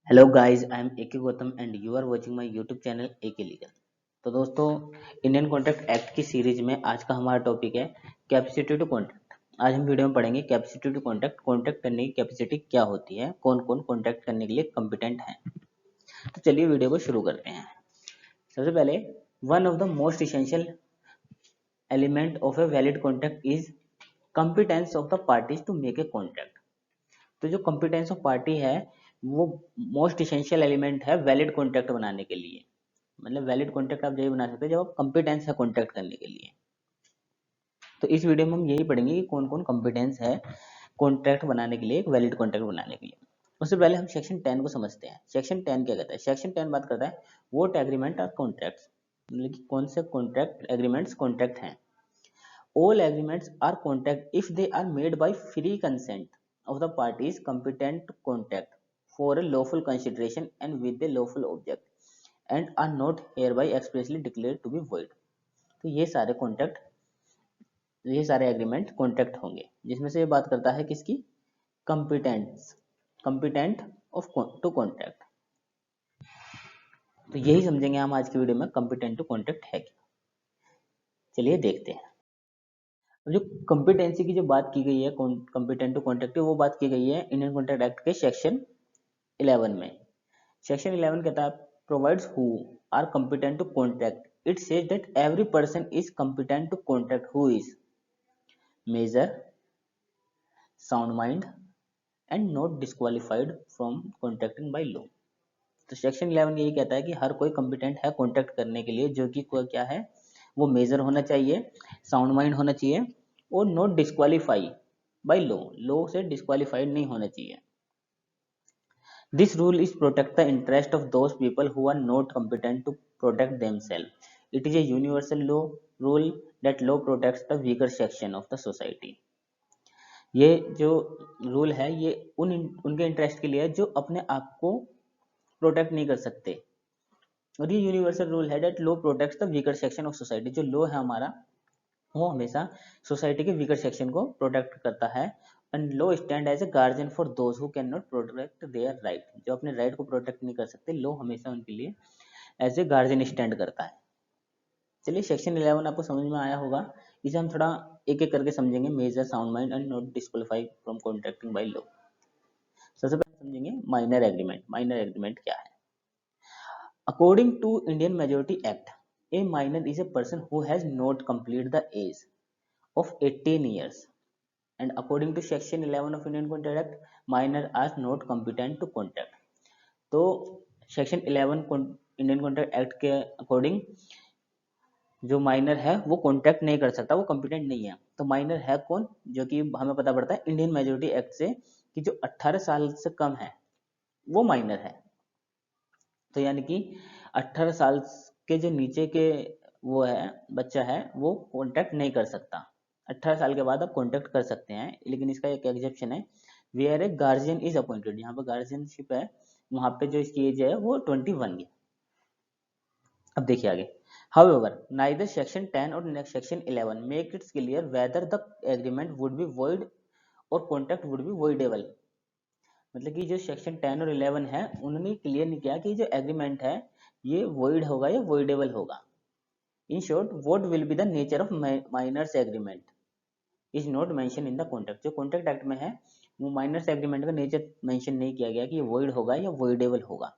Hello guys, I am AK Gautam and you are watching my YouTube channel AK legal. तो दोस्तों, Indian contract act की सीरीज में आज का हमारा टॉपिक है कैपेसिटी टू कॉन्ट्रैक्ट। आज हम वीडियो में पढ़ेंगे कैपेसिटी टू कॉन्ट्रैक्ट, कॉन्ट्रैक्ट करने की कैपेसिटी क्या होती है, कौन कौन कॉन्ट्रैक्ट करने के लिए कॉम्पिटेंट हैं। तो चलिए वीडियो को शुरू करते हैं। सबसे पहले, one of the most essential element of a valid contract is competence of the parties to make a contract. तो जो कॉम्पिटेंस ऑफ पार्टी है वो मोस्ट इसेंशियल एलिमेंट है वैलिड कॉन्ट्रैक्ट बनाने के लिए। मतलब वैलिड कॉन्ट्रैक्ट आप यही बना सकते हैं जब आप कॉम्पिटेंस है कॉन्ट्रैक्ट करने के लिए। तो इस वीडियो में हम यही पढ़ेंगे कि कौन कौन कॉम्पिटेंस है कॉन्ट्रैक्ट बनाने के लिए, एक वैलिड कॉन्ट्रैक्ट बनाने के लिए। उससे पहले हम सेक्शन 10 को समझते हैं। सेक्शन 10 क्या कहता है? सेक्शन 10 बात करता है वोट एग्रीमेंट और कॉन्ट्रैक्ट्स, मतलब कि कौन से कॉन्ट्रैक्ट एग्रीमेंट्स कॉन्ट्रैक्ट हैं। All agreements are contract if they are made by free consent of the parties competent to contract for a lawful consideration and with a lawful object and are not hereby expressly declared to be void। तो ये सारे agreement contract होंगे, जिसमें से ये बात करता है किसकी? Competence, competent of to contract. तो यही समझेंगे हम आज की वीडियो में कंपिटेंट टू कॉन्ट्रैक्ट है क्या। चलिए देखते हैं। अब जो कॉम्पिटेंसी की जो बात की गई है कॉम्पिटेंट टू कॉन्ट्रैक्ट, वो बात की गई है इंडियन कॉन्ट्रैक्ट एक्ट के सेक्शन 11 में। सेक्शन 11 कहता है provides who are competent to contract. It says that every person is competent to contract who is major, sound mind and not disqualified from contracting by law. तो section 11 यही कहता है कि हर कोई कॉम्पिटेंट है कॉन्ट्रैक्ट करने के लिए, जो कि क्या है, वो मेजर होना चाहिए, साउंड माइंड होना चाहिए और not disqualify by law, law से डिस्क्वालीफाइड नहीं होना चाहिए। This rule is protect the interest of those people who are not competent to protect themselves. It is a universal law rule that law protects the weaker section of the society. ये जो rule है ये उनके interest के लिए है जो अपने आप को प्रोटेक्ट नहीं कर सकते। और ये यूनिवर्सल रूल है that law protects the weaker section of society. जो लॉ है हमारा वो हमेशा सोसाइटी के वीकर सेक्शन को प्रोटेक्ट करता है। And law stand as a guardian for those who can not protect their right. जो अपने राइट को प्रोटेक्ट नहीं कर सकते, लॉ हमेशा उनके लिए एज ए गार्जियन स्टैंड करता है। चलिए, सेक्शन 11 आपको समझ में आया होगा। इसे हम थोड़ा एक एक करके समझेंगे। Major, sound mind and not disqualify from contracting by law. सबसे पहले समझेंगे माइनर एग्रीमेंट। माइनर एग्रीमेंट क्या है? According to Indian majority act, a minor is a person who has not completed the age of 18 years, and according to section 11 of Indian Contract Act, minor are not competent to contract। तो section 11 Indian contract act के according जो minor है वो contract नहीं कर सकता, वो competent नहीं है। तो माइनर है कौन? जो कि हमें पता पड़ता है इंडियन मेजोरिटी एक्ट से कि जो 18 साल से कम है वो माइनर है। तो यानी कि 18 साल के जो नीचे के वो है बच्चा है वो कॉन्टैक्ट नहीं कर सकता। 18 साल के बाद आप कॉन्टैक्ट कर सकते हैं, लेकिन इसका एक एग्जेप्शन है, where a guardian is appointed. यहाँ पर गार्जियनशिप है, वहां पे जो इसकी एज है वो 21 की। अब देखिए आगे। However, neither section 10 और section 11 make it clear whether the agreement would be void or contract would be voidable। मतलब कि जो सेक्शन 10 और 11 है उन्होंने क्लियर नहीं किया कि जो एग्रीमेंट है ये वॉइड होगा या वॉइडेबल होगा। In short, what will be the nature of minors agreement is not mention in the contract. जो कॉन्ट्रैक्ट एक्ट में है वो माइनर्स एग्रीमेंट का नेचर मेंशन नहीं किया गया कि ये वॉइड होगा या वॉइडेबल होगा।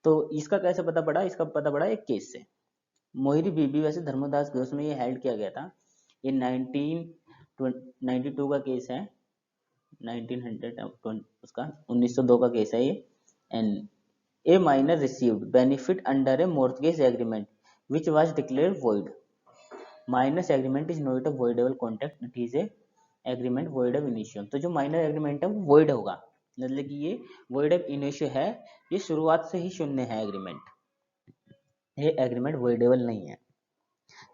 तो इसका कैसे पता पड़ा? इसका पता पड़ा एक केस से। मोहिरी बीबी वैसे धर्मदास केस में ये हेल्ड किया गया था। ये 1992 का केस है। 1900 उसका 1902 का केस है ये। And A minor received benefit under A mortgage agreement which was declared void। Minus agreement is not a voidable contract, it is a agreement void ab initio। तो जो माइनर एग्रीमेंट है वो void होगा, मतलब कि ये void ab initio है, ये शुरुआत से ही शून्य है एग्रीमेंट, ये एग्रीमेंट voidable नहीं है।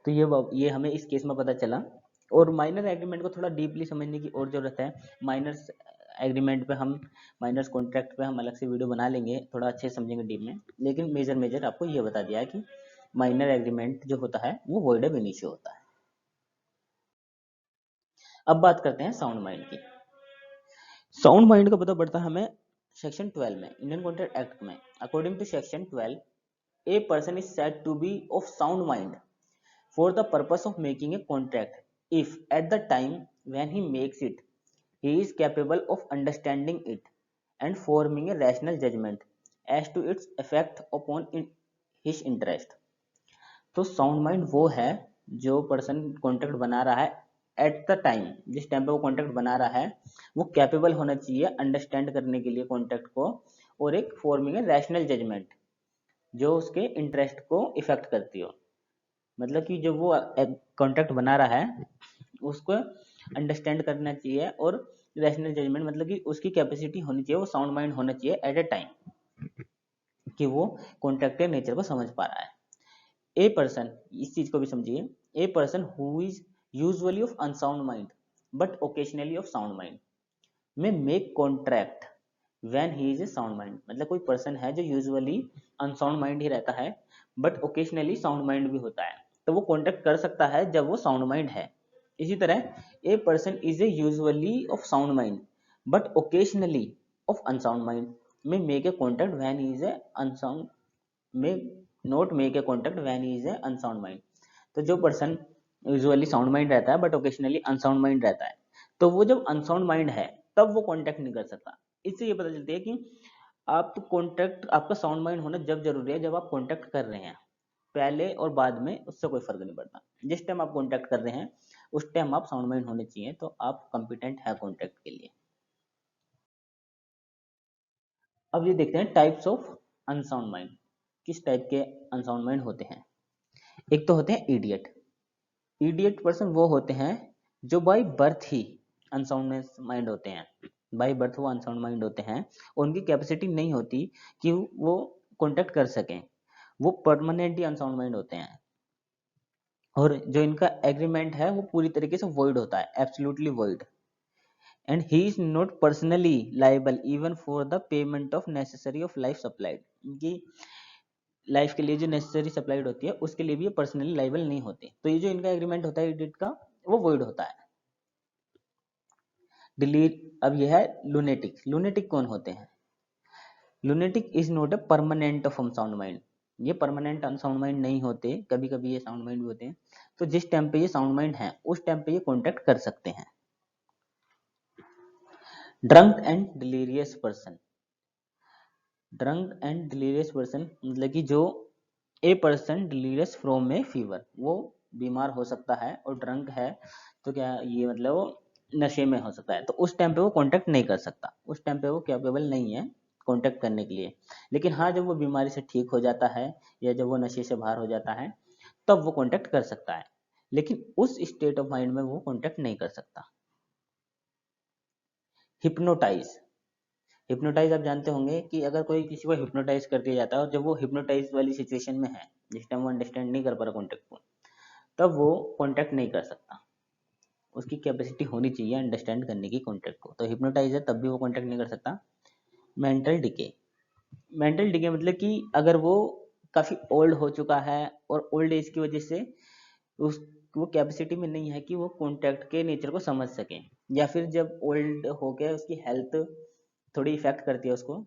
तो ये हमें इस केस में पता चला। और माइनर एग्रीमेंट को थोड़ा डीपली समझने की और जरूरत है। माइनर्स एग्रीमेंट पे हम, माइनर्स कॉन्ट्रैक्ट पे हम अलग से वीडियो बना लेंगे, थोड़ा अच्छे समझेंगे डीप में। लेकिन मेजर आपको ये बता दिया है कि माइनर एग्रीमेंट जो होता है वो वॉइड अब इनिशियो होता है। अब बात करते हैं साउंड माइंड की। साउंड माइंड का पता पड़ता है हमें सेक्शन 12 में, इंडियन कॉन्ट्रैक्ट एक्ट में, according to section 12, a person is said to be of sound mind for the purpose of making a contract if at the time when he makes it he is capable of understanding it and forming a rational judgment as to its effect upon his interest। तो sound mind वो है जो person contract बना रहा है at the time, जिस time पे वो कॉन्ट्रैक्ट बना रहा है वो कैपेबल होना चाहिए अंडरस्टैंड करने के लिए कॉन्ट्रैक्ट को, और एक फॉर्मिंग ए रैशनल जजमेंट जो उसके इंटरेस्ट को इफेक्ट करती हो। मतलब कि जब वो कॉन्ट्रैक्ट बना रहा है उसको अंडरस्टैंड करना चाहिए, और रैशनल जजमेंट मतलब कि उसकी कैपेसिटी होनी चाहिए, वो साउंड माइंड होना चाहिए एट ए टाइम कि वो कॉन्ट्रैक्ट के नेचर को समझ पा रहा है। ए पर्सन, इस चीज को भी समझिए, a person who is usually of unsound mind but occasionally of sound mind may make contract when he is a sound mind. मतलब कोई पर्सन है जो यूजुअली अनसाउंड माइंड ही रहता है बट ओकेजनली साउंड माइंड भी होता है, तो वो कॉन्ट्रैक्ट कर सकता है जब वो साउंड माइंड है। इसी तरह a person is a usually of sound mind but occasionally of unsound mind may make a contract when he is a unsound, may not make a contract when he is a unsound mind. तो जो person usually sound mind रहता है but occasionally unsound mind रहता है, तो वो जब unsound mind है तब वो कॉन्टैक्ट नहीं कर सकता। इससे ये पता चलती है कि आप कॉन्टैक्ट, आपका साउंड माइंड होना जब जरूरी है जब आप कॉन्टैक्ट कर रहे हैं, पहले और बाद में उससे कोई फर्क नहीं पड़ता। जिस टाइम आप कॉन्टैक्ट कर रहे हैं उस टाइम आप साउंड माइंड होने चाहिए, तो आप कॉम्पिटेंट है कॉन्टैक्ट के लिए। अब ये देखते हैं टाइप्स ऑफ अनसाउंड माइंड, किस टाइप के अनसाउंड माइंड होते हैं। एक तो होते हैं इडियट। इडियट पर्सन वो होते हैं जो by birth he unsound mind होते हैं, बाय बर्थ वो अनसाउंड माइंड होते हैं, उनकी कैपेसिटी नहीं होती कि वो कॉन्टेक्ट कर सकें, वो परमानेंटली अनसाउंड माइंड होते हैं, और जो इनका एग्रीमेंट है वो पूरी तरीके से वॉइड होता है, absolutely void, and he is not personally liable even for the payment of necessary of life supplied. इनकी लाइफ के लिए जो नेसेसरी सप्लाइड होती है उसके लिए भी ये पर्सनली लाइबल नहीं होते। तो ये जो इनका एग्रीमेंट होता है इडियट का, वो वॉइड होता है। डिलीट, अब यह है लूनेटिक। लूनेटिक कौन होते हैं? Lunatic is not a permanent of sound mind. ये परमानेंट अनसाउंड माइंड नहीं होते, कभी कभी ये साउंड माइंड भी होते हैं। तो जिस टाइम पे ये साउंड माइंड है उस टाइम पे ये कॉन्टेक्ट कर सकते हैं। Drunk and delirious person. Drunk and delirious person मतलब कि जो a person delirious from A fever, वो बीमार हो सकता है और ड्रंक है, तो क्या ये मतलब वो नशे में हो सकता है, तो उस टाइम पे वो कांटेक्ट नहीं कर सकता, उस टाइम पे वो कैपेबल नहीं है कांटेक्ट करने के लिए। लेकिन हाँ, जब वो बीमारी से ठीक हो जाता है या जब वो नशे से बाहर हो जाता है तब वो कांटेक्ट कर सकता है, लेकिन उस स्टेट ऑफ माइंड में वो कांटेक्ट नहीं कर सकता। हिप्नोटाइज। हिप्नोटाइज आप जानते होंगे कि अगर कोई किसी को हिप्नोटाइज कर दिया जाता है और जब वो हिप्नोटाइज वाली सिचुएशन में है, जिस टाइम वो अंडरस्टैंड नहीं कर पा रहा कॉन्टेक्ट को, तब वो कॉन्टेक्ट नहीं कर सकता। उसकी कैपेसिटी होनी चाहिए अंडरस्टैंड करने की कॉन्टेक्ट को, तो हिप्नोटाइज है तब भी वो कॉन्टेक्ट नहीं कर सकता। Mental decay. मेंटल डिके मतलब कि अगर वो काफी ओल्ड हो चुका है और ओल्ड एज की वजह से उस वो कैपेसिटी में नहीं है कि वो कॉन्टेक्ट के नेचर को समझ सके, या फिर जब ओल्ड हो गया उसकी हेल्थ थोड़ी इफेक्ट करती है उसको।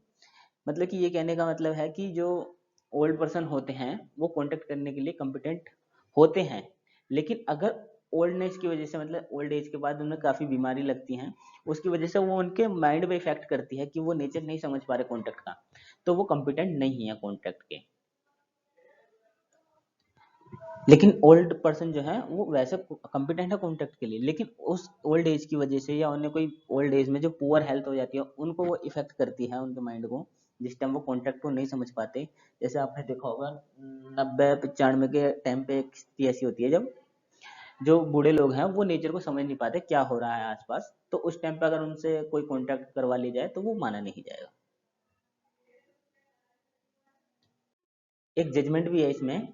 मतलब कि ये कहने का मतलब है कि जो ओल्ड पर्सन होते हैं वो कांटेक्ट करने के लिए कॉम्पिटेंट होते हैं, लेकिन अगर ओल्डनेस की वजह से, मतलब ओल्ड एज के बाद उन्हें काफ़ी बीमारी लगती हैं, उसकी वजह से वो उनके माइंड पे इफेक्ट करती है कि वो नेचर नहीं समझ पा रहे कॉन्टेक्ट का, तो वो कॉम्पिटेंट नहीं है कॉन्टेक्ट के। लेकिन ओल्ड पर्सन जो है वो वैसे कॉम्पिटेंट है कॉन्टेक्ट के लिए, लेकिन उस ओल्ड एज की वजह से या उन्हें कोई ओल्ड एज में जो पुअर हेल्थ हो जाती है उनको वो इफेक्ट करती है उनके माइंड को, जिस टाइम वो कॉन्टेक्ट को नहीं समझ पाते। जैसे आपने देखा होगा 90-95 के टाइम पे एक स्थिति ऐसी होती है जब जो बूढ़े लोग हैं वो नेचर को समझ नहीं पाते क्या हो रहा है आसपास, तो उस टाइम पे अगर उनसे कोई कॉन्टेक्ट करवा ली जाए तो वो माना नहीं जाएगा। एक जजमेंट भी है इसमें,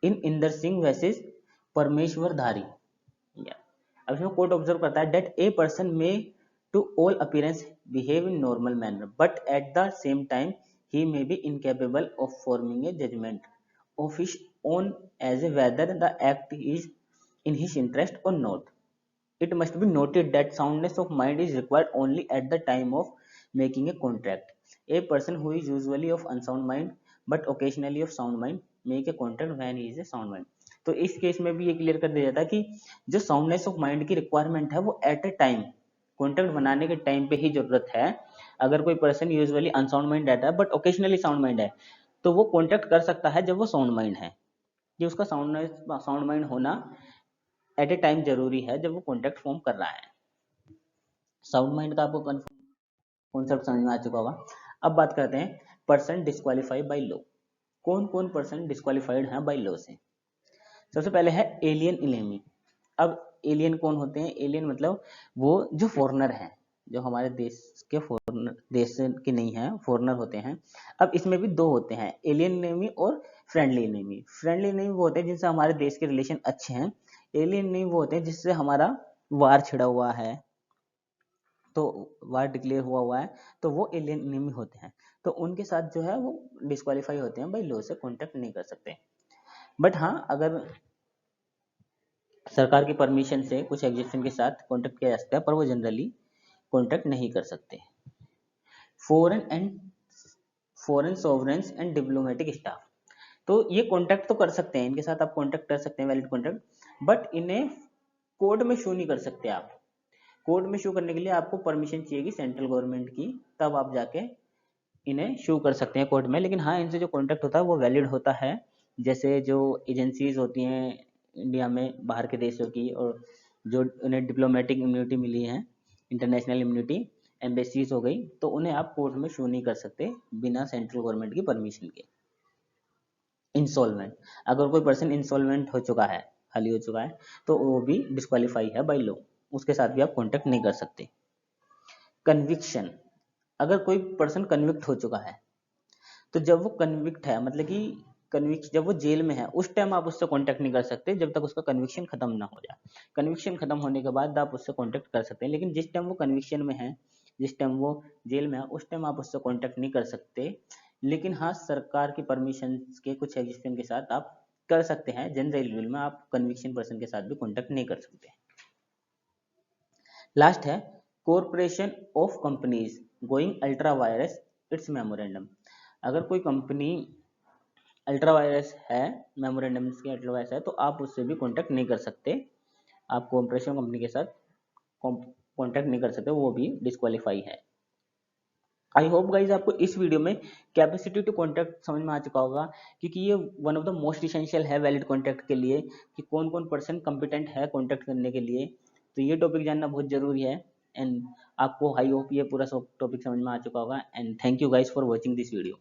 इन इंदर सिंह वर्सेस परमेश्वर धारी। अब इसमें कोर्ट ऑब्जर्व करता है that a person may to all appearance behave in normal manner but at the same time he may be incapable of forming a judgement of his own as a whether the act is in his interest or not. It must be noted that soundness of mind is required only at the time of making a contract. A person who is usually of unsound mind but occasionally of sound mind make a contract when he is a sound mind. तो इस case में भी ये clear कर दिया जाता है कि जो साउंडनेस ऑफ माइंड की रिक्वायरमेंट है वो एट ए टाइम, कॉन्ट्रैक्ट बनाने के टाइम पे ही जरूरत है। अगर कोई पर्सन यूजुअली अनसाउंड माइंड रहता है बट ओकेजनली साउंड माइंड है, तो वो कॉन्ट्रैक्ट कर सकता है जब वो साउंड माइंड है। कि उसका साउंड माइंड होना एट ए टाइम जरूरी है जब वो कॉन्ट्रैक्ट फॉर्म कर रहा है। साउंड माइंड का आपको कॉन्सेप्ट समझ में आ चुका होगा। अब बात करते हैं पर्सन डिस्क्वालीफाइड बाय लॉ। कौन कौन पर्सन डिस्क्वालीफाइड है बाय लॉ से। सबसे पहले है एलियन इलेमी। अब एलियन कौन होते हैं? एलियन मतलब वो जो फॉरेनर हैं, जो हमारे देश के फॉरेनर, देश के नहीं है, फॉरेनर होते हैं। अब इसमें भी दो होते हैं, एलियन इलेमी और फ्रेंडली इलेमी। फ्रेंडली इलेमी वो होते हैं जिनसे हमारे देश के रिलेशन अच्छे हैं। एलियन इलेमी वो होते हैं जिससे हमारा वार छिड़ा हुआ है, तो वार डिक्लेयर हुआ है, तो वो एलियन इनेमी होते हैं। तो उनके साथ जो है वो डिस्क्वालीफाई होते हैं, भाई लॉ से कॉन्टेक्ट नहीं कर सकते। बट हाँ, अगर सरकार की परमिशन से कुछ एग्जिबिशन के साथ कॉन्टेक्ट किया जा सकता है, पर वो जनरली कॉन्टेक्ट नहीं कर सकते। फॉरेन सॉवरेन्स एंड डिप्लोमेटिक स्टाफ, तो ये कॉन्टेक्ट तो कर सकते हैं, इनके साथ आप कॉन्टेक्ट कर सकते हैं, वैलिड कॉन्टेक्ट, बट इन्हें कोर्ट में शो नहीं कर सकते आप। कोर्ट में शो करने के लिए आपको परमिशन चाहिएगी सेंट्रल गवर्नमेंट की, तब आप जाके इन्हें शो कर सकते हैं कोर्ट में। लेकिन हाँ, इनसे जो कॉन्ट्रैक्ट होता है वो वैलिड होता है। जैसे जो एजेंसीज होती हैं इंडिया में बाहर के देशों की, और जो उन्हें डिप्लोमेटिक इम्यूनिटी मिली है, इंटरनेशनल इम्यूनिटी, एम्बेसीज हो गई, तो उन्हें आप कोर्ट में शो नहीं कर सकते बिना सेंट्रल गवर्नमेंट की परमिशन के। इंसॉल्वेंट, अगर कोई पर्सन इंसॉल्वेंट हो चुका है, खाली हो चुका है, तो वो भी डिस्क्वालीफाई है बाय लॉ, उसके साथ भी आप कॉन्टैक्ट नहीं कर सकते। कन्विक्शन, अगर कोई पर्सन कन्विक्ट हो चुका है, तो जब वो कन्विक्ट है, मतलब कि कन्विक्ट जब वो जेल में है, उस टाइम आप उससे कांटेक्ट नहीं कर सकते जब तक उसका कन्विक्शन खत्म ना हो जाए। कन्विक्शन खत्म होने के बाद आप उससे कांटेक्ट कर सकते हैं, लेकिन जिस टाइम वो कन्विक्शन में है, जिस टाइम वो जेल में है, उस टाइम आप उससे कांटेक्ट नहीं कर सकते। लेकिन हाँ, सरकार की परमिशन के कुछ एग्जिस्टेंस के साथ आप कर सकते हैं। जनरल रूल में आप कन्विक्शन पर्सन के साथ भी कांटेक्ट नहीं कर सकते। लास्ट है corporation of companies going ultra vires it's memorandum. अगर कोई कंपनी अल्ट्रा वायरस है, मेमोरेंडम की अल्ट्रा वायरस है, तो आप उससे भी कांटेक्ट नहीं कर सकते। आप कॉर्पोरेशन कंपनी के साथ कांटेक्ट नहीं कर सकते, वो भी डिस्क्वालीफाई है। आई होप गाइज आपको इस वीडियो में कैपेसिटी टू कॉन्टैक्ट समझ में आ चुका होगा, क्योंकि ये one of the most essential है वैलिड कॉन्टैक्ट के लिए, कि कौन कौन पर्सन कॉम्पिटेंट है कॉन्टैक्ट करने के लिए। तो ये टॉपिक जानना बहुत जरूरी है। एंड आपको आई होप ये पूरा टॉपिक समझ में आ चुका होगा। And thank you guys for watching this video.